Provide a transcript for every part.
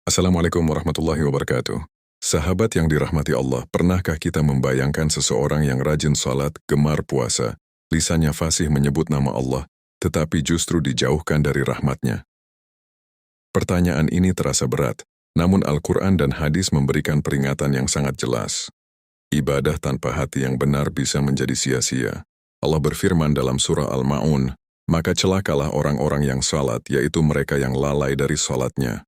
Assalamualaikum warahmatullahi wabarakatuh. Sahabat yang dirahmati Allah, pernahkah kita membayangkan seseorang yang rajin salat, gemar puasa, lisannya fasih menyebut nama Allah, tetapi justru dijauhkan dari rahmatnya? Pertanyaan ini terasa berat, namun Al-Quran dan hadis memberikan peringatan yang sangat jelas. Ibadah tanpa hati yang benar bisa menjadi sia-sia. Allah berfirman dalam surah Al-Ma'un, maka celakalah orang-orang yang salat, yaitu mereka yang lalai dari salatnya.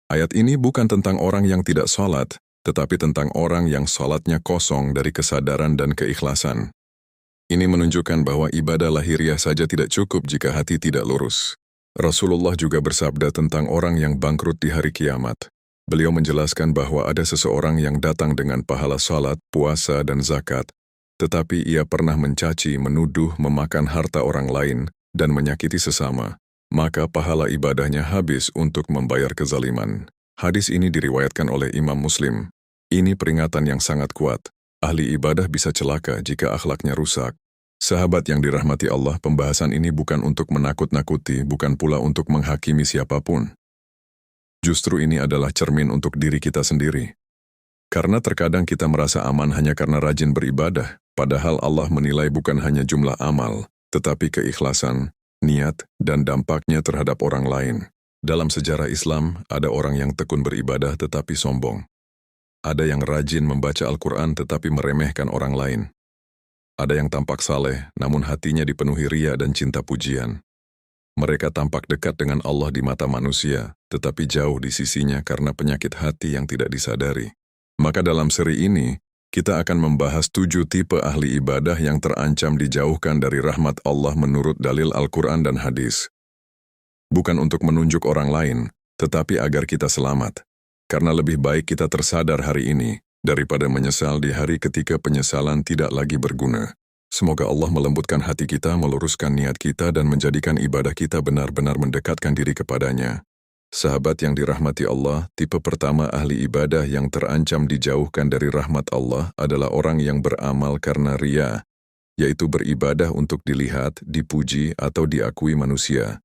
Ayat ini bukan tentang orang yang tidak salat, tetapi tentang orang yang salatnya kosong dari kesadaran dan keikhlasan. Ini menunjukkan bahwa ibadah lahiriah saja tidak cukup jika hati tidak lurus. Rasulullah juga bersabda tentang orang yang bangkrut di hari kiamat. Beliau menjelaskan bahwa ada seseorang yang datang dengan pahala salat, puasa, dan zakat, tetapi ia pernah mencaci, menuduh, memakan harta orang lain, dan menyakiti sesama. Maka pahala ibadahnya habis untuk membayar kezaliman. Hadis ini diriwayatkan oleh Imam Muslim. Ini peringatan yang sangat kuat. Ahli ibadah bisa celaka jika akhlaknya rusak. Sahabat yang dirahmati Allah, pembahasan ini bukan untuk menakut-nakuti, bukan pula untuk menghakimi siapapun. Justru ini adalah cermin untuk diri kita sendiri. Karena terkadang kita merasa aman hanya karena rajin beribadah, padahal Allah menilai bukan hanya jumlah amal, tetapi keikhlasan, niat, dan dampaknya terhadap orang lain. Dalam sejarah Islam, ada orang yang tekun beribadah tetapi sombong. Ada yang rajin membaca Al-Quran tetapi meremehkan orang lain. Ada yang tampak saleh, namun hatinya dipenuhi ria dan cinta pujian. Mereka tampak dekat dengan Allah di mata manusia, tetapi jauh di sisinya karena penyakit hati yang tidak disadari. Maka dalam seri ini, kita akan membahas 7 tipe ahli ibadah yang terancam dijauhkan dari rahmat Allah menurut dalil Al-Quran dan hadis. Bukan untuk menunjuk orang lain, tetapi agar kita selamat. Karena lebih baik kita tersadar hari ini, daripada menyesal di hari ketika penyesalan tidak lagi berguna. Semoga Allah melembutkan hati kita, meluruskan niat kita, dan menjadikan ibadah kita benar-benar mendekatkan diri kepadanya. Sahabat yang dirahmati Allah, tipe pertama ahli ibadah yang terancam dijauhkan dari rahmat Allah adalah orang yang beramal karena ria, yaitu beribadah untuk dilihat, dipuji, atau diakui manusia.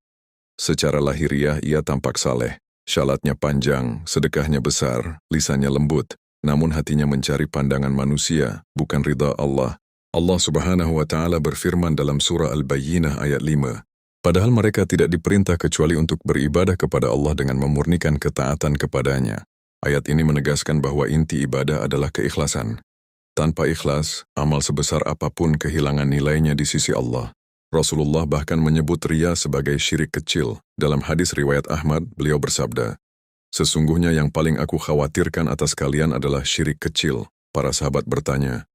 Secara lahiriah ia tampak saleh, syalatnya panjang, sedekahnya besar, lisannya lembut, namun hatinya mencari pandangan manusia, bukan ridha Allah. Allah Subhanahu wa Ta'ala berfirman dalam surah Al-Bayyinah ayat 5, padahal mereka tidak diperintah kecuali untuk beribadah kepada Allah dengan memurnikan ketaatan kepadanya. Ayat ini menegaskan bahwa inti ibadah adalah keikhlasan. Tanpa ikhlas, amal sebesar apapun kehilangan nilainya di sisi Allah. Rasulullah bahkan menyebut riya sebagai syirik kecil. Dalam hadis riwayat Ahmad, beliau bersabda, "Sesungguhnya yang paling aku khawatirkan atas kalian adalah syirik kecil." Para sahabat bertanya,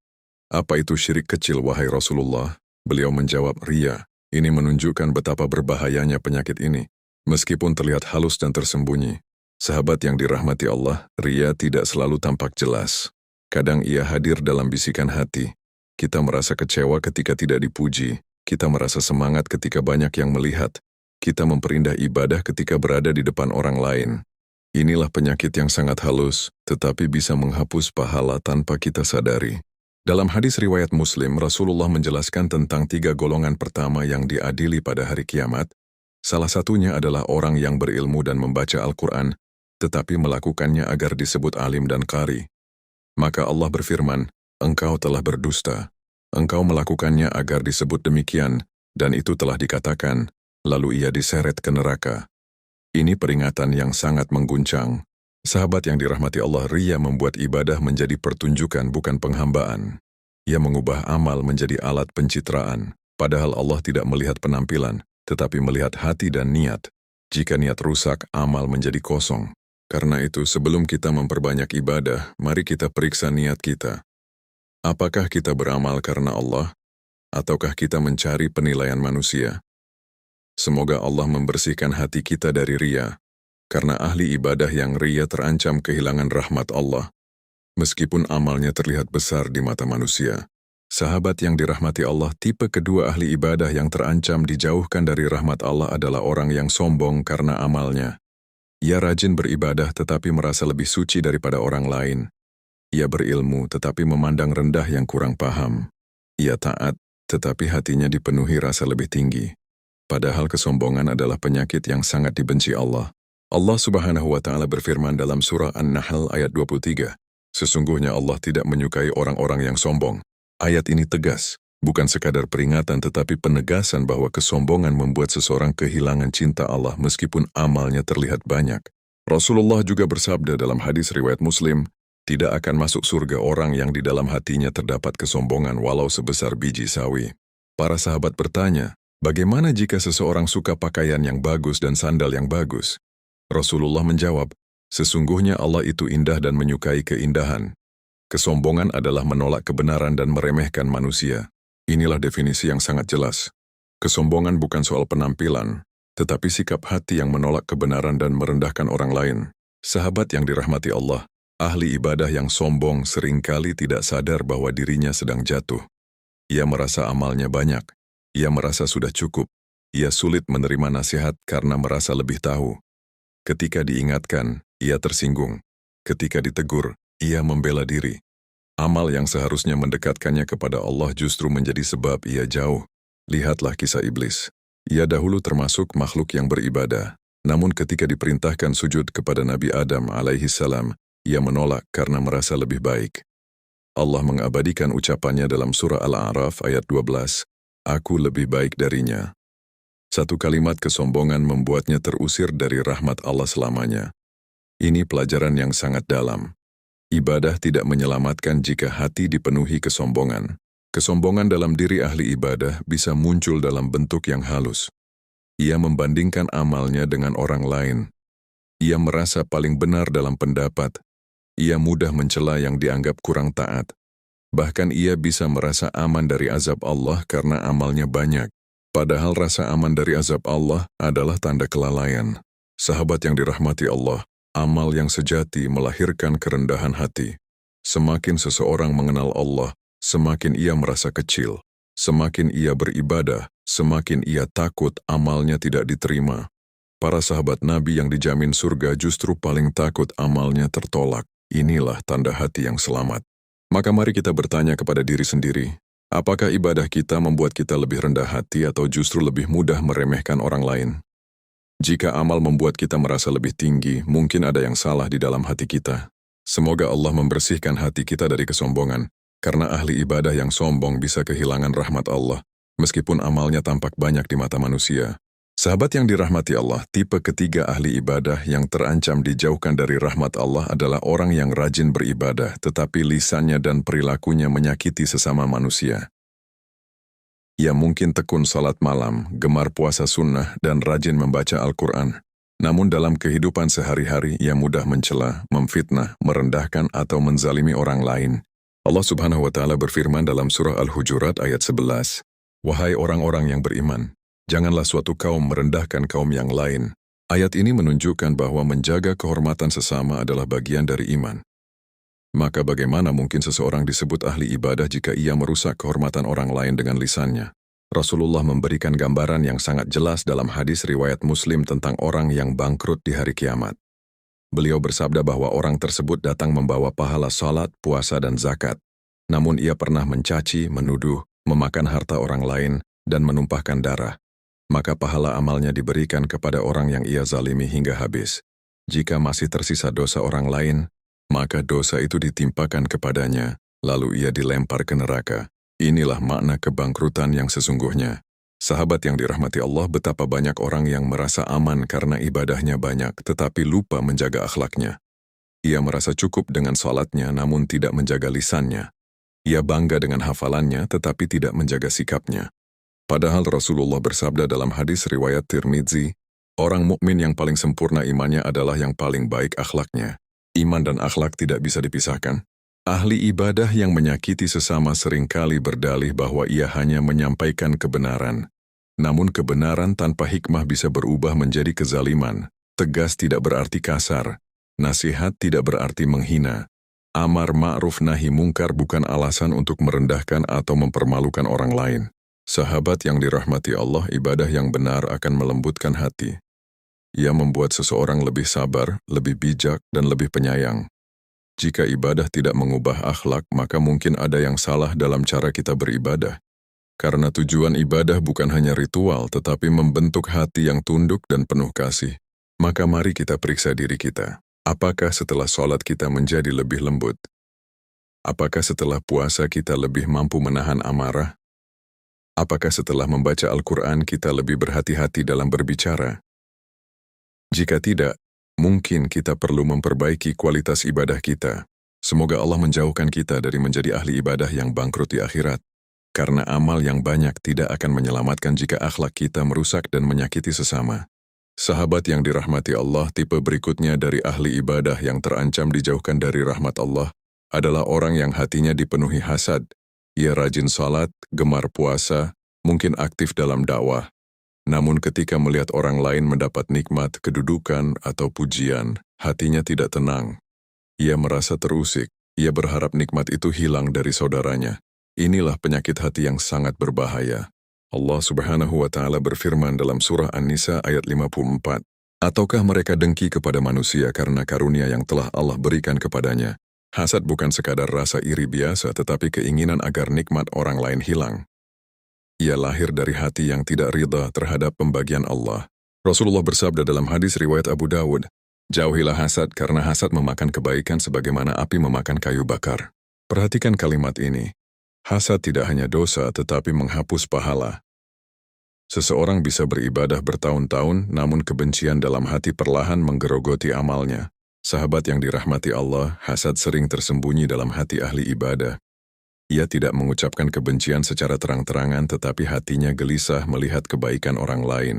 "Apa itu syirik kecil, wahai Rasulullah?" Beliau menjawab, "Riya." Ini menunjukkan betapa berbahayanya penyakit ini. Meskipun terlihat halus dan tersembunyi, sahabat yang dirahmati Allah, ria tidak selalu tampak jelas. Kadang ia hadir dalam bisikan hati. Kita merasa kecewa ketika tidak dipuji. Kita merasa semangat ketika banyak yang melihat. Kita memperindah ibadah ketika berada di depan orang lain. Inilah penyakit yang sangat halus, tetapi bisa menghapus pahala tanpa kita sadari. Dalam hadis riwayat Muslim, Rasulullah menjelaskan tentang 3 golongan pertama yang diadili pada hari kiamat. Salah satunya adalah orang yang berilmu dan membaca Al-Quran, tetapi melakukannya agar disebut alim dan qari. Maka Allah berfirman, "Engkau telah berdusta. Engkau melakukannya agar disebut demikian, dan itu telah dikatakan, lalu ia diseret ke neraka." Ini peringatan yang sangat mengguncang. Sahabat yang dirahmati Allah, ria membuat ibadah menjadi pertunjukan bukan penghambaan. Ia mengubah amal menjadi alat pencitraan, padahal Allah tidak melihat penampilan, tetapi melihat hati dan niat. Jika niat rusak, amal menjadi kosong. Karena itu, sebelum kita memperbanyak ibadah, mari kita periksa niat kita. Apakah kita beramal karena Allah, ataukah kita mencari penilaian manusia? Semoga Allah membersihkan hati kita dari ria. Karena ahli ibadah yang ria terancam kehilangan rahmat Allah, meskipun amalnya terlihat besar di mata manusia. Sahabat yang dirahmati Allah, tipe kedua ahli ibadah yang terancam dijauhkan dari rahmat Allah adalah orang yang sombong karena amalnya. Ia rajin beribadah tetapi merasa lebih suci daripada orang lain. Ia berilmu tetapi memandang rendah yang kurang paham. Ia taat, tetapi hatinya dipenuhi rasa lebih tinggi. Padahal kesombongan adalah penyakit yang sangat dibenci Allah. Allah Subhanahu wa Ta'ala berfirman dalam surah An-Nahl ayat 23, "Sesungguhnya Allah tidak menyukai orang-orang yang sombong." Ayat ini tegas, bukan sekadar peringatan tetapi penegasan bahwa kesombongan membuat seseorang kehilangan cinta Allah meskipun amalnya terlihat banyak. Rasulullah juga bersabda dalam hadis riwayat Muslim, "Tidak akan masuk surga orang yang di dalam hatinya terdapat kesombongan walau sebesar biji sawi." Para sahabat bertanya, bagaimana jika seseorang suka pakaian yang bagus dan sandal yang bagus? Rasulullah menjawab, "Sesungguhnya Allah itu indah dan menyukai keindahan. Kesombongan adalah menolak kebenaran dan meremehkan manusia." Inilah definisi yang sangat jelas. Kesombongan bukan soal penampilan, tetapi sikap hati yang menolak kebenaran dan merendahkan orang lain. Sahabat yang dirahmati Allah, ahli ibadah yang sombong seringkali tidak sadar bahwa dirinya sedang jatuh. Ia merasa amalnya banyak, ia merasa sudah cukup, ia sulit menerima nasihat karena merasa lebih tahu. Ketika diingatkan, ia tersinggung. Ketika ditegur, ia membela diri. Amal yang seharusnya mendekatkannya kepada Allah justru menjadi sebab ia jauh. Lihatlah kisah iblis. Ia dahulu termasuk makhluk yang beribadah. Namun ketika diperintahkan sujud kepada Nabi Adam alaihissalam, ia menolak karena merasa lebih baik. Allah mengabadikan ucapannya dalam surah Al-A'raf ayat 12, "Aku lebih baik darinya." Satu kalimat kesombongan membuatnya terusir dari rahmat Allah selamanya. Ini pelajaran yang sangat dalam. Ibadah tidak menyelamatkan jika hati dipenuhi kesombongan. Kesombongan dalam diri ahli ibadah bisa muncul dalam bentuk yang halus. Ia membandingkan amalnya dengan orang lain. Ia merasa paling benar dalam pendapat. Ia mudah mencela yang dianggap kurang taat. Bahkan ia bisa merasa aman dari azab Allah karena amalnya banyak. Padahal rasa aman dari azab Allah adalah tanda kelalaian. Sahabat yang dirahmati Allah, amal yang sejati melahirkan kerendahan hati. Semakin seseorang mengenal Allah, semakin ia merasa kecil. Semakin ia beribadah, semakin ia takut amalnya tidak diterima. Para sahabat Nabi yang dijamin surga justru paling takut amalnya tertolak. Inilah tanda hati yang selamat. Maka mari kita bertanya kepada diri sendiri, apakah ibadah kita membuat kita lebih rendah hati atau justru lebih mudah meremehkan orang lain? Jika amal membuat kita merasa lebih tinggi, mungkin ada yang salah di dalam hati kita. Semoga Allah membersihkan hati kita dari kesombongan, karena ahli ibadah yang sombong bisa kehilangan rahmat Allah, meskipun amalnya tampak banyak di mata manusia. Sahabat yang dirahmati Allah, tipe ketiga ahli ibadah yang terancam dijauhkan dari rahmat Allah adalah orang yang rajin beribadah, tetapi lisannya dan perilakunya menyakiti sesama manusia. Ia mungkin tekun salat malam, gemar puasa sunnah, dan rajin membaca Al-Quran. Namun dalam kehidupan sehari-hari, ia mudah mencela, memfitnah, merendahkan, atau menzalimi orang lain. Allah Subhanahu wa Ta'ala berfirman dalam surah Al-Hujurat ayat 11, "Wahai orang-orang yang beriman, janganlah suatu kaum merendahkan kaum yang lain." Ayat ini menunjukkan bahwa menjaga kehormatan sesama adalah bagian dari iman. Maka bagaimana mungkin seseorang disebut ahli ibadah jika ia merusak kehormatan orang lain dengan lisannya? Rasulullah memberikan gambaran yang sangat jelas dalam hadis riwayat Muslim tentang orang yang bangkrut di hari kiamat. Beliau bersabda bahwa orang tersebut datang membawa pahala salat, puasa, dan zakat. Namun ia pernah mencaci, menuduh, memakan harta orang lain, dan menumpahkan darah. Maka pahala amalnya diberikan kepada orang yang ia zalimi hingga habis. Jika masih tersisa dosa orang lain, maka dosa itu ditimpakan kepadanya, lalu ia dilempar ke neraka. Inilah makna kebangkrutan yang sesungguhnya. Sahabat yang dirahmati Allah, betapa banyak orang yang merasa aman karena ibadahnya banyak, tetapi lupa menjaga akhlaknya. Ia merasa cukup dengan salatnya, namun tidak menjaga lisannya. Ia bangga dengan hafalannya, tetapi tidak menjaga sikapnya. Padahal Rasulullah bersabda dalam hadis riwayat Tirmidzi, orang mukmin yang paling sempurna imannya adalah yang paling baik akhlaknya. Iman dan akhlak tidak bisa dipisahkan. Ahli ibadah yang menyakiti sesama seringkali berdalih bahwa ia hanya menyampaikan kebenaran. Namun kebenaran tanpa hikmah bisa berubah menjadi kezaliman. Tegas tidak berarti kasar. Nasihat tidak berarti menghina. Amar ma'ruf nahi mungkar bukan alasan untuk merendahkan atau mempermalukan orang lain. Sahabat yang dirahmati Allah, ibadah yang benar akan melembutkan hati. Ia membuat seseorang lebih sabar, lebih bijak, dan lebih penyayang. Jika ibadah tidak mengubah akhlak, maka mungkin ada yang salah dalam cara kita beribadah. Karena tujuan ibadah bukan hanya ritual, tetapi membentuk hati yang tunduk dan penuh kasih. Maka mari kita periksa diri kita. Apakah setelah sholat kita menjadi lebih lembut? Apakah setelah puasa kita lebih mampu menahan amarah? Apakah setelah membaca Al-Quran kita lebih berhati-hati dalam berbicara? Jika tidak, mungkin kita perlu memperbaiki kualitas ibadah kita. Semoga Allah menjauhkan kita dari menjadi ahli ibadah yang bangkrut di akhirat. Karena amal yang banyak tidak akan menyelamatkan jika akhlak kita merusak dan menyakiti sesama. Sahabat yang dirahmati Allah, tipe berikutnya dari ahli ibadah yang terancam dijauhkan dari rahmat Allah adalah orang yang hatinya dipenuhi hasad. Ia rajin salat, gemar puasa, mungkin aktif dalam dakwah. Namun ketika melihat orang lain mendapat nikmat, kedudukan, atau pujian, hatinya tidak tenang. Ia merasa terusik, ia berharap nikmat itu hilang dari saudaranya. Inilah penyakit hati yang sangat berbahaya. Allah Subhanahu wa Ta'ala berfirman dalam surah An-Nisa ayat 54, "Ataukah mereka dengki kepada manusia karena karunia yang telah Allah berikan kepadanya? Hasad bukan sekadar rasa iri biasa, tetapi keinginan agar nikmat orang lain hilang. Ia lahir dari hati yang tidak ridha terhadap pembagian Allah." Rasulullah bersabda dalam hadis riwayat Abu Dawud, "Jauhilah hasad karena hasad memakan kebaikan sebagaimana api memakan kayu bakar." Perhatikan kalimat ini. Hasad tidak hanya dosa tetapi menghapus pahala. Seseorang bisa beribadah bertahun-tahun namun kebencian dalam hati perlahan menggerogoti amalnya. Sahabat yang dirahmati Allah, hasad sering tersembunyi dalam hati ahli ibadah. Ia tidak mengucapkan kebencian secara terang-terangan tetapi hatinya gelisah melihat kebaikan orang lain.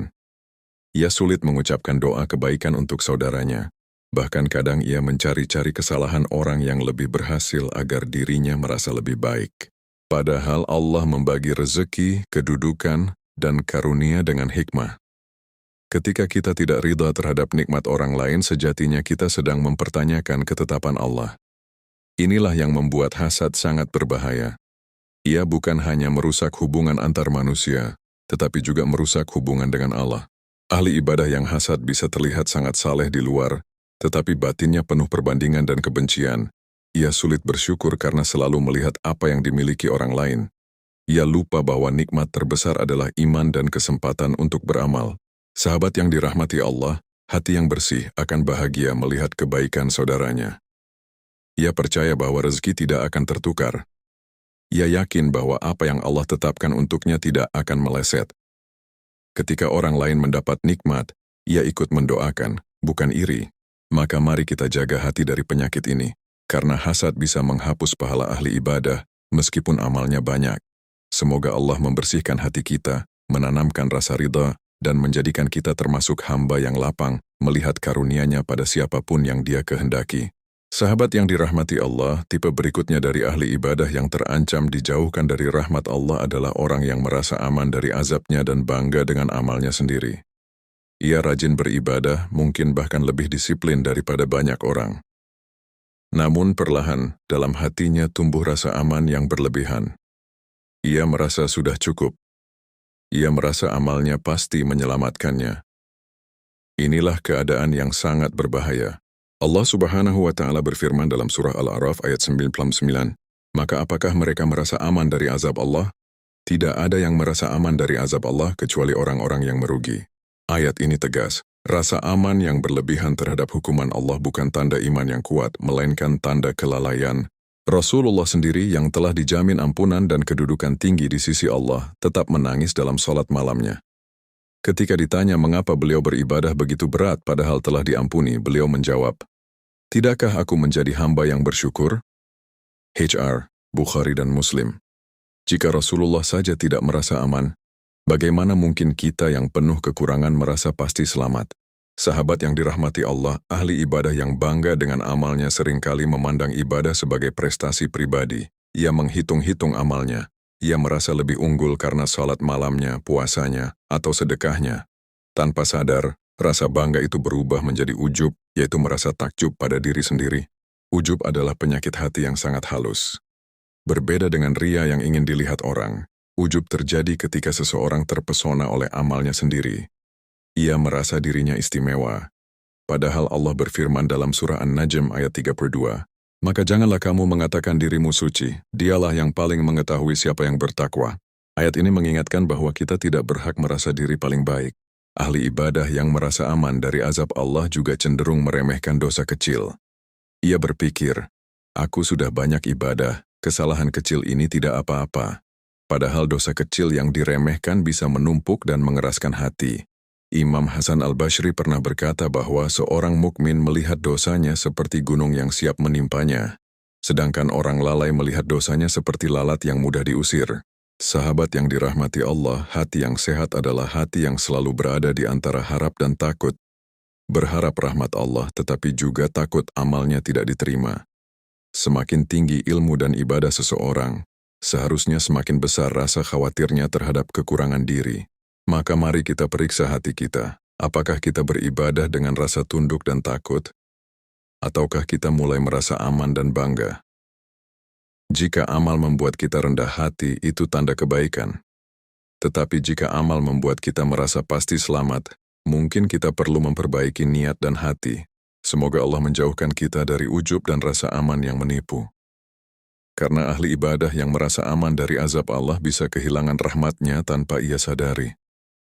Ia sulit mengucapkan doa kebaikan untuk saudaranya. Bahkan kadang ia mencari-cari kesalahan orang yang lebih berhasil agar dirinya merasa lebih baik. Padahal Allah membagi rezeki, kedudukan, dan karunia dengan hikmah. Ketika kita tidak ridha terhadap nikmat orang lain, sejatinya kita sedang mempertanyakan ketetapan Allah. Inilah yang membuat hasad sangat berbahaya. Ia bukan hanya merusak hubungan antar manusia, tetapi juga merusak hubungan dengan Allah. Ahli ibadah yang hasad bisa terlihat sangat saleh di luar, tetapi batinnya penuh perbandingan dan kebencian. Ia sulit bersyukur karena selalu melihat apa yang dimiliki orang lain. Ia lupa bahwa nikmat terbesar adalah iman dan kesempatan untuk beramal. Sahabat yang dirahmati Allah, hati yang bersih akan bahagia melihat kebaikan saudaranya. Ia percaya bahwa rezeki tidak akan tertukar. Ia yakin bahwa apa yang Allah tetapkan untuknya tidak akan meleset. Ketika orang lain mendapat nikmat, ia ikut mendoakan, bukan iri. Maka mari kita jaga hati dari penyakit ini. Karena hasad bisa menghapus pahala ahli ibadah, meskipun amalnya banyak. Semoga Allah membersihkan hati kita, menanamkan rasa ridha, dan menjadikan kita termasuk hamba yang lapang, melihat karunia-Nya pada siapapun yang Dia kehendaki. Sahabat yang dirahmati Allah, tipe berikutnya dari ahli ibadah yang terancam dijauhkan dari rahmat Allah adalah orang yang merasa aman dari azabnya dan bangga dengan amalnya sendiri. Ia rajin beribadah, mungkin bahkan lebih disiplin daripada banyak orang. Namun perlahan, dalam hatinya tumbuh rasa aman yang berlebihan. Ia merasa sudah cukup. Ia merasa amalnya pasti menyelamatkannya. Inilah keadaan yang sangat berbahaya. Allah Subhanahu wa Ta'ala berfirman dalam surah Al-A'raf ayat 99, "Maka apakah mereka merasa aman dari azab Allah? Tidak ada yang merasa aman dari azab Allah kecuali orang-orang yang merugi." Ayat ini tegas. Rasa aman yang berlebihan terhadap hukuman Allah bukan tanda iman yang kuat, melainkan tanda kelalaian. Rasulullah sendiri yang telah dijamin ampunan dan kedudukan tinggi di sisi Allah, tetap menangis dalam sholat malamnya. Ketika ditanya mengapa beliau beribadah begitu berat padahal telah diampuni, beliau menjawab, "Tidakkah aku menjadi hamba yang bersyukur?" HR, Bukhari dan Muslim. Jika Rasulullah saja tidak merasa aman, bagaimana mungkin kita yang penuh kekurangan merasa pasti selamat? Sahabat yang dirahmati Allah, ahli ibadah yang bangga dengan amalnya seringkali memandang ibadah sebagai prestasi pribadi. Ia menghitung-hitung amalnya. Ia merasa lebih unggul karena salat malamnya, puasanya, atau sedekahnya. Tanpa sadar, rasa bangga itu berubah menjadi ujub, yaitu merasa takjub pada diri sendiri. Ujub adalah penyakit hati yang sangat halus. Berbeda dengan ria yang ingin dilihat orang, ujub terjadi ketika seseorang terpesona oleh amalnya sendiri. Ia merasa dirinya istimewa. Padahal Allah berfirman dalam surah An-Najm ayat 32, "Maka janganlah kamu mengatakan dirimu suci, Dialah yang paling mengetahui siapa yang bertakwa." Ayat ini mengingatkan bahwa kita tidak berhak merasa diri paling baik. Ahli ibadah yang merasa aman dari azab Allah juga cenderung meremehkan dosa kecil. Ia berpikir, aku sudah banyak ibadah, kesalahan kecil ini tidak apa-apa. Padahal dosa kecil yang diremehkan bisa menumpuk dan mengeraskan hati. Imam Hasan al-Bashri pernah berkata bahwa seorang mukmin melihat dosanya seperti gunung yang siap menimpanya. Sedangkan orang lalai melihat dosanya seperti lalat yang mudah diusir. Sahabat yang dirahmati Allah, hati yang sehat adalah hati yang selalu berada di antara harap dan takut. Berharap rahmat Allah tetapi juga takut amalnya tidak diterima. Semakin tinggi ilmu dan ibadah seseorang, seharusnya semakin besar rasa khawatirnya terhadap kekurangan diri. Maka mari kita periksa hati kita. Apakah kita beribadah dengan rasa tunduk dan takut? Ataukah kita mulai merasa aman dan bangga? Jika amal membuat kita rendah hati, itu tanda kebaikan. Tetapi jika amal membuat kita merasa pasti selamat, mungkin kita perlu memperbaiki niat dan hati. Semoga Allah menjauhkan kita dari ujub dan rasa aman yang menipu. Karena ahli ibadah yang merasa aman dari azab Allah bisa kehilangan rahmatnya tanpa ia sadari.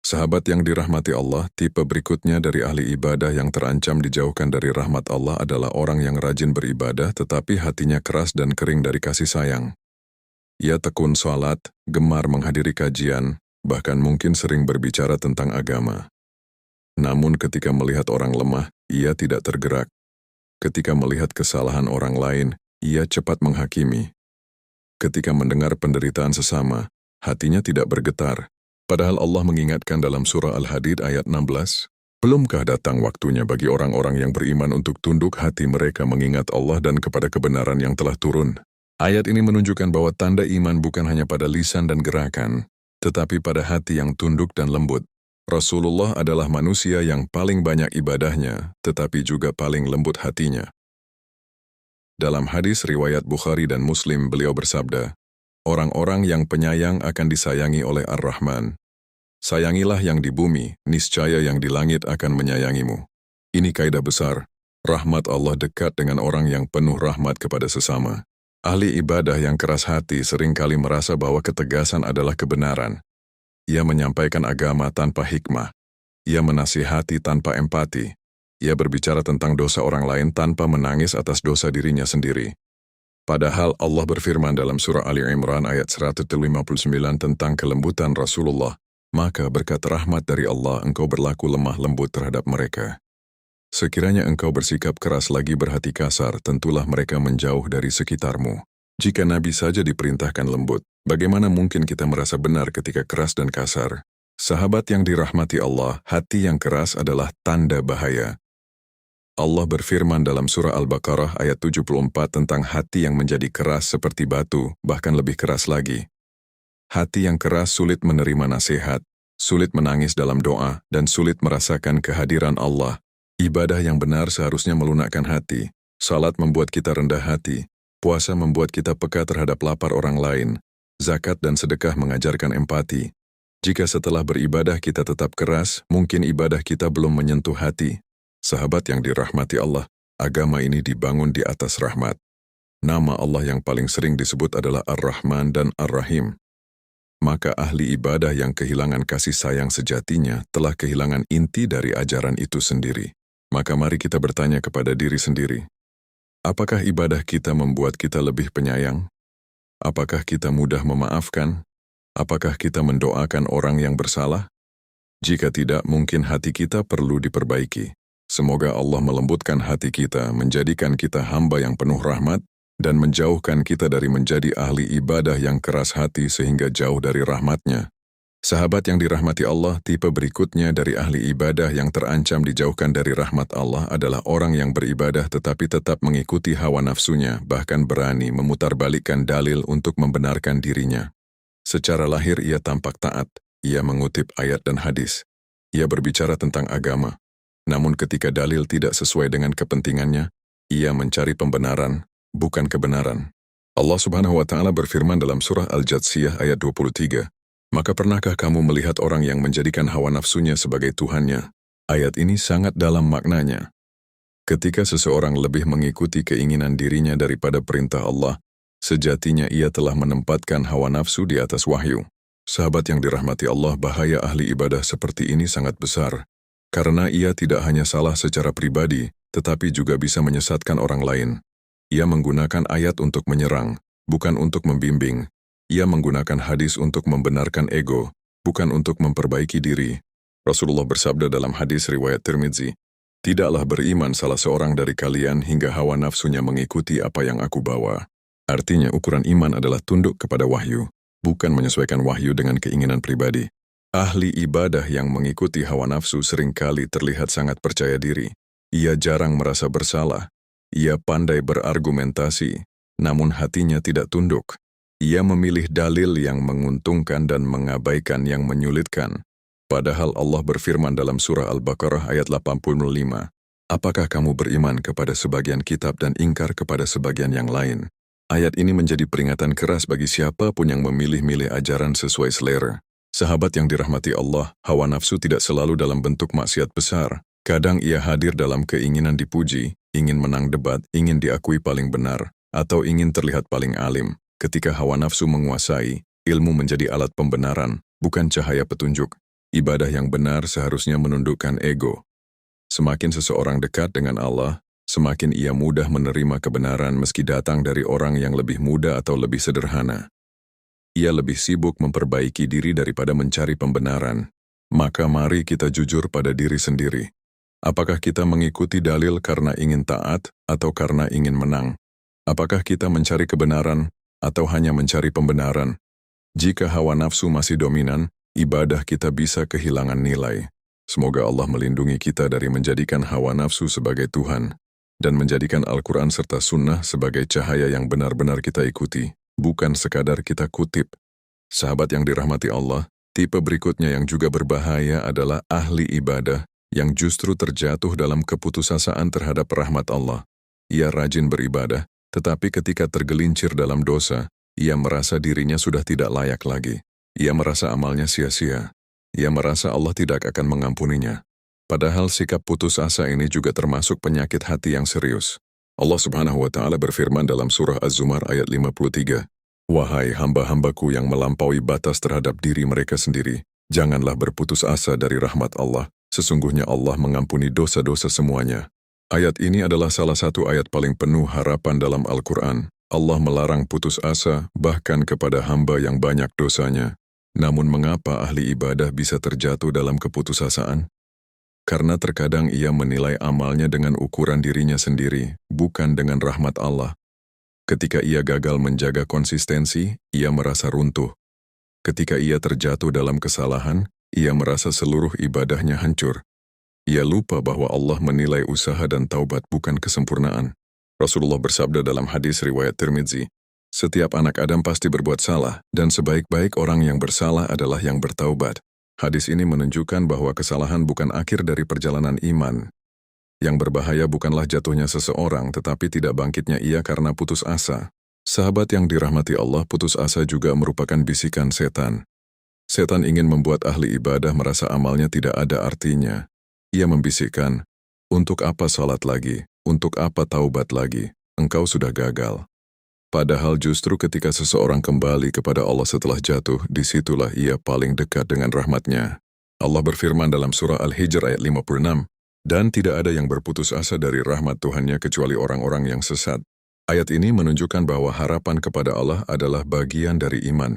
Sahabat yang dirahmati Allah, tipe berikutnya dari ahli ibadah yang terancam dijauhkan dari rahmat Allah adalah orang yang rajin beribadah tetapi hatinya keras dan kering dari kasih sayang. Ia tekun sholat, gemar menghadiri kajian, bahkan mungkin sering berbicara tentang agama. Namun ketika melihat orang lemah, ia tidak tergerak. Ketika melihat kesalahan orang lain, ia cepat menghakimi. Ketika mendengar penderitaan sesama, hatinya tidak bergetar. Padahal Allah mengingatkan dalam surah Al-Hadid ayat 16, belumkah datang waktunya bagi orang-orang yang beriman untuk tunduk hati mereka mengingat Allah dan kepada kebenaran yang telah turun. Ayat ini menunjukkan bahwa tanda iman bukan hanya pada lisan dan gerakan, tetapi pada hati yang tunduk dan lembut. Rasulullah adalah manusia yang paling banyak ibadahnya, tetapi juga paling lembut hatinya. Dalam hadis riwayat Bukhari dan Muslim beliau bersabda, orang-orang yang penyayang akan disayangi oleh Ar-Rahman. Sayangilah yang di bumi, niscaya yang di langit akan menyayangimu. Ini kaidah besar, rahmat Allah dekat dengan orang yang penuh rahmat kepada sesama. Ahli ibadah yang keras hati seringkali merasa bahwa ketegasan adalah kebenaran. Ia menyampaikan agama tanpa hikmah. Ia menasihati tanpa empati. Ia berbicara tentang dosa orang lain tanpa menangis atas dosa dirinya sendiri. Padahal Allah berfirman dalam surah Ali Imran ayat 159 tentang kelembutan Rasulullah, maka berkat rahmat dari Allah engkau berlaku lemah lembut terhadap mereka. Sekiranya engkau bersikap keras lagi berhati kasar, tentulah mereka menjauh dari sekitarmu. Jika Nabi saja diperintahkan lembut, bagaimana mungkin kita merasa benar ketika keras dan kasar? Sahabat yang dirahmati Allah, hati yang keras adalah tanda bahaya. Allah berfirman dalam surah Al-Baqarah ayat 74 tentang hati yang menjadi keras seperti batu, bahkan lebih keras lagi. Hati yang keras sulit menerima nasihat, sulit menangis dalam doa, dan sulit merasakan kehadiran Allah. Ibadah yang benar seharusnya melunakkan hati. Salat membuat kita rendah hati. Puasa membuat kita peka terhadap lapar orang lain. Zakat dan sedekah mengajarkan empati. Jika setelah beribadah kita tetap keras, mungkin ibadah kita belum menyentuh hati. Sahabat yang dirahmati Allah, agama ini dibangun di atas rahmat. Nama Allah yang paling sering disebut adalah Ar-Rahman dan Ar-Rahim. Maka ahli ibadah yang kehilangan kasih sayang sejatinya telah kehilangan inti dari ajaran itu sendiri. Maka mari kita bertanya kepada diri sendiri. Apakah ibadah kita membuat kita lebih penyayang? Apakah kita mudah memaafkan? Apakah kita mendoakan orang yang bersalah? Jika tidak, mungkin hati kita perlu diperbaiki. Semoga Allah melembutkan hati kita, menjadikan kita hamba yang penuh rahmat, dan menjauhkan kita dari menjadi ahli ibadah yang keras hati sehingga jauh dari rahmatnya. Sahabat yang dirahmati Allah, tipe berikutnya dari ahli ibadah yang terancam dijauhkan dari rahmat Allah adalah orang yang beribadah tetapi tetap mengikuti hawa nafsunya, bahkan berani memutarbalikkan dalil untuk membenarkan dirinya. Secara lahir ia tampak taat, ia mengutip ayat dan hadis. Ia berbicara tentang agama. Namun ketika dalil tidak sesuai dengan kepentingannya, ia mencari pembenaran, bukan kebenaran. Allah Subhanahu wa Ta'ala berfirman dalam surah Al-Jathiyah ayat 23, maka pernahkah kamu melihat orang yang menjadikan hawa nafsunya sebagai Tuhannya? Ayat ini sangat dalam maknanya. Ketika seseorang lebih mengikuti keinginan dirinya daripada perintah Allah, sejatinya ia telah menempatkan hawa nafsu di atas wahyu. Sahabat yang dirahmati Allah, bahaya ahli ibadah seperti ini sangat besar, karena ia tidak hanya salah secara pribadi, tetapi juga bisa menyesatkan orang lain. Ia menggunakan ayat untuk menyerang, bukan untuk membimbing. Ia menggunakan hadis untuk membenarkan ego, bukan untuk memperbaiki diri. Rasulullah bersabda dalam hadis riwayat Tirmidzi, "Tidaklah beriman salah seorang dari kalian hingga hawa nafsunya mengikuti apa yang aku bawa." Artinya ukuran iman adalah tunduk kepada wahyu, bukan menyesuaikan wahyu dengan keinginan pribadi. Ahli ibadah yang mengikuti hawa nafsu seringkali terlihat sangat percaya diri. Ia jarang merasa bersalah. Ia pandai berargumentasi, namun hatinya tidak tunduk. Ia memilih dalil yang menguntungkan dan mengabaikan yang menyulitkan. Padahal Allah berfirman dalam surah Al-Baqarah ayat 85, "Apakah kamu beriman kepada sebagian kitab dan ingkar kepada sebagian yang lain?" Ayat ini menjadi peringatan keras bagi siapapun yang memilih-milih ajaran sesuai selera. Sahabat yang dirahmati Allah, hawa nafsu tidak selalu dalam bentuk maksiat besar. Kadang ia hadir dalam keinginan dipuji, ingin menang debat, ingin diakui paling benar, atau ingin terlihat paling alim. Ketika hawa nafsu menguasai, ilmu menjadi alat pembenaran, bukan cahaya petunjuk. Ibadah yang benar seharusnya menundukkan ego. Semakin seseorang dekat dengan Allah, semakin ia mudah menerima kebenaran meski datang dari orang yang lebih muda atau lebih sederhana. Ia lebih sibuk memperbaiki diri daripada mencari pembenaran. Maka mari kita jujur pada diri sendiri. Apakah kita mengikuti dalil karena ingin taat atau karena ingin menang? Apakah kita mencari kebenaran atau hanya mencari pembenaran? Jika hawa nafsu masih dominan, ibadah kita bisa kehilangan nilai. Semoga Allah melindungi kita dari menjadikan hawa nafsu sebagai Tuhan, dan menjadikan Al-Quran serta Sunnah sebagai cahaya yang benar-benar kita ikuti, bukan sekadar kita kutip. Sahabat yang dirahmati Allah, tipe berikutnya yang juga berbahaya adalah ahli ibadah yang justru terjatuh dalam keputusasaan terhadap rahmat Allah. Ia rajin beribadah, tetapi ketika tergelincir dalam dosa, ia merasa dirinya sudah tidak layak lagi. Ia merasa amalnya sia-sia. Ia merasa Allah tidak akan mengampuninya. Padahal sikap putus asa ini juga termasuk penyakit hati yang serius. Allah Subhanahu wa Ta'ala berfirman dalam surah Az-Zumar ayat 53, "Wahai hamba-hambaku yang melampaui batas terhadap diri mereka sendiri, janganlah berputus asa dari rahmat Allah. Sesungguhnya Allah mengampuni dosa-dosa semuanya." Ayat ini adalah salah satu ayat paling penuh harapan dalam Al-Quran. Allah melarang putus asa bahkan kepada hamba yang banyak dosanya. Namun mengapa ahli ibadah bisa terjatuh dalam keputusasaan? Karena terkadang ia menilai amalnya dengan ukuran dirinya sendiri, bukan dengan rahmat Allah. Ketika ia gagal menjaga konsistensi, ia merasa runtuh. Ketika ia terjatuh dalam kesalahan, ia merasa seluruh ibadahnya hancur. Ia lupa bahwa Allah menilai usaha dan taubat bukan kesempurnaan. Rasulullah bersabda dalam hadis riwayat Tirmidzi, "Setiap anak Adam pasti berbuat salah, dan sebaik-baik orang yang bersalah adalah yang bertaubat." Hadis ini menunjukkan bahwa kesalahan bukan akhir dari perjalanan iman. Yang berbahaya bukanlah jatuhnya seseorang, tetapi tidak bangkitnya ia karena putus asa. Sahabat yang dirahmati Allah, putus asa juga merupakan bisikan setan. Setan ingin membuat ahli ibadah merasa amalnya tidak ada artinya. Ia membisikkan, "Untuk apa salat lagi? Untuk apa taubat lagi? Engkau sudah gagal." Padahal justru ketika seseorang kembali kepada Allah setelah jatuh, disitulah ia paling dekat dengan rahmat-Nya. Allah berfirman dalam surah Al-Hijr ayat 56, "Dan tidak ada yang berputus asa dari rahmat Tuhannya kecuali orang-orang yang sesat." Ayat ini menunjukkan bahwa harapan kepada Allah adalah bagian dari iman.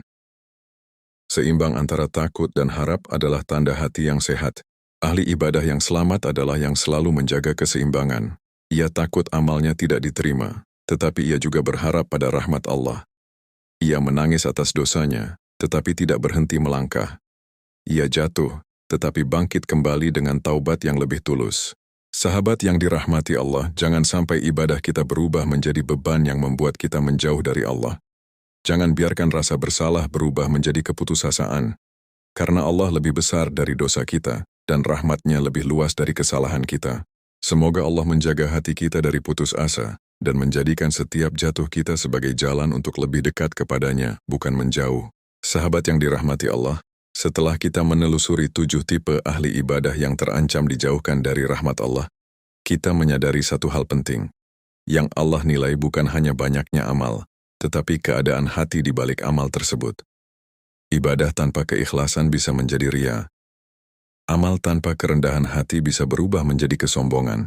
Seimbang antara takut dan harap adalah tanda hati yang sehat. Ahli ibadah yang selamat adalah yang selalu menjaga keseimbangan. Ia takut amalnya tidak diterima, tetapi ia juga berharap pada rahmat Allah. Ia menangis atas dosanya, tetapi tidak berhenti melangkah. Ia jatuh, tetapi bangkit kembali dengan taubat yang lebih tulus. Sahabat yang dirahmati Allah, jangan sampai ibadah kita berubah menjadi beban yang membuat kita menjauh dari Allah. Jangan biarkan rasa bersalah berubah menjadi keputusasaan. Karena Allah lebih besar dari dosa kita, dan rahmat-Nya lebih luas dari kesalahan kita. Semoga Allah menjaga hati kita dari putus asa, dan menjadikan setiap jatuh kita sebagai jalan untuk lebih dekat kepadanya, bukan menjauh. Sahabat yang dirahmati Allah, setelah kita menelusuri 7 tipe ahli ibadah yang terancam dijauhkan dari rahmat Allah, kita menyadari satu hal penting. Yang Allah nilai bukan hanya banyaknya amal, tetapi keadaan hati di balik amal tersebut. Ibadah tanpa keikhlasan bisa menjadi ria. Amal tanpa kerendahan hati bisa berubah menjadi kesombongan.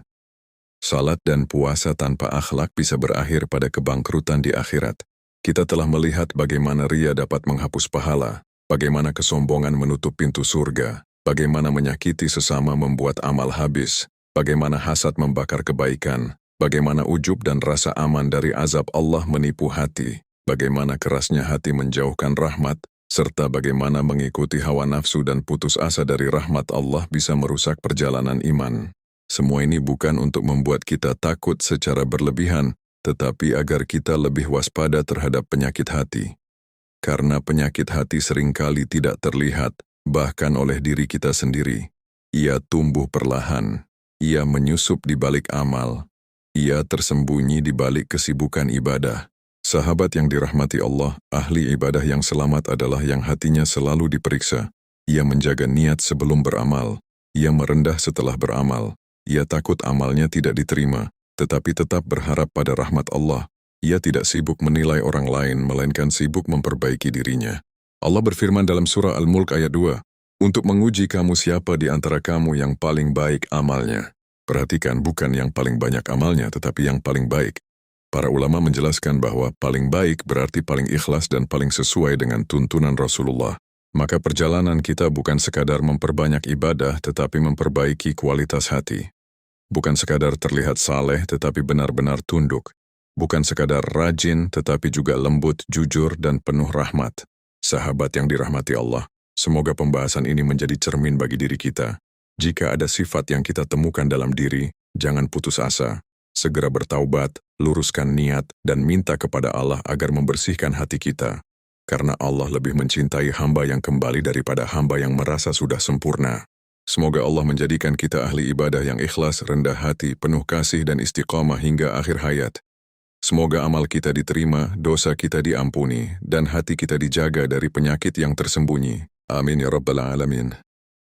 Salat dan puasa tanpa akhlak bisa berakhir pada kebangkrutan di akhirat. Kita telah melihat bagaimana ria dapat menghapus pahala, bagaimana kesombongan menutup pintu surga, bagaimana menyakiti sesama membuat amal habis, bagaimana hasad membakar kebaikan, bagaimana ujub dan rasa aman dari azab Allah menipu hati, bagaimana kerasnya hati menjauhkan rahmat, serta bagaimana mengikuti hawa nafsu dan putus asa dari rahmat Allah bisa merusak perjalanan iman. Semua ini bukan untuk membuat kita takut secara berlebihan, tetapi agar kita lebih waspada terhadap penyakit hati. Karena penyakit hati seringkali tidak terlihat, bahkan oleh diri kita sendiri. Ia tumbuh perlahan, ia menyusup di balik amal, ia tersembunyi di balik kesibukan ibadah. Sahabat yang dirahmati Allah, ahli ibadah yang selamat adalah yang hatinya selalu diperiksa. Ia menjaga niat sebelum beramal, ia merendah setelah beramal, ia takut amalnya tidak diterima, tetapi tetap berharap pada rahmat Allah. Ia tidak sibuk menilai orang lain, melainkan sibuk memperbaiki dirinya. Allah berfirman dalam surah Al-Mulk ayat 2, "Untuk menguji kamu siapa di antara kamu yang paling baik amalnya." Perhatikan, bukan yang paling banyak amalnya, tetapi yang paling baik. Para ulama menjelaskan bahwa paling baik berarti paling ikhlas dan paling sesuai dengan tuntunan Rasulullah. Maka perjalanan kita bukan sekadar memperbanyak ibadah, tetapi memperbaiki kualitas hati. Bukan sekadar terlihat saleh, tetapi benar-benar tunduk. Bukan sekadar rajin, tetapi juga lembut, jujur, dan penuh rahmat. Sahabat yang dirahmati Allah, semoga pembahasan ini menjadi cermin bagi diri kita. Jika ada sifat yang kita temukan dalam diri, jangan putus asa. Segera bertaubat, luruskan niat, dan minta kepada Allah agar membersihkan hati kita. Karena Allah lebih mencintai hamba yang kembali daripada hamba yang merasa sudah sempurna. Semoga Allah menjadikan kita ahli ibadah yang ikhlas, rendah hati, penuh kasih dan istiqamah hingga akhir hayat. Semoga amal kita diterima, dosa kita diampuni, dan hati kita dijaga dari penyakit yang tersembunyi. Amin ya Rabbal Alamin.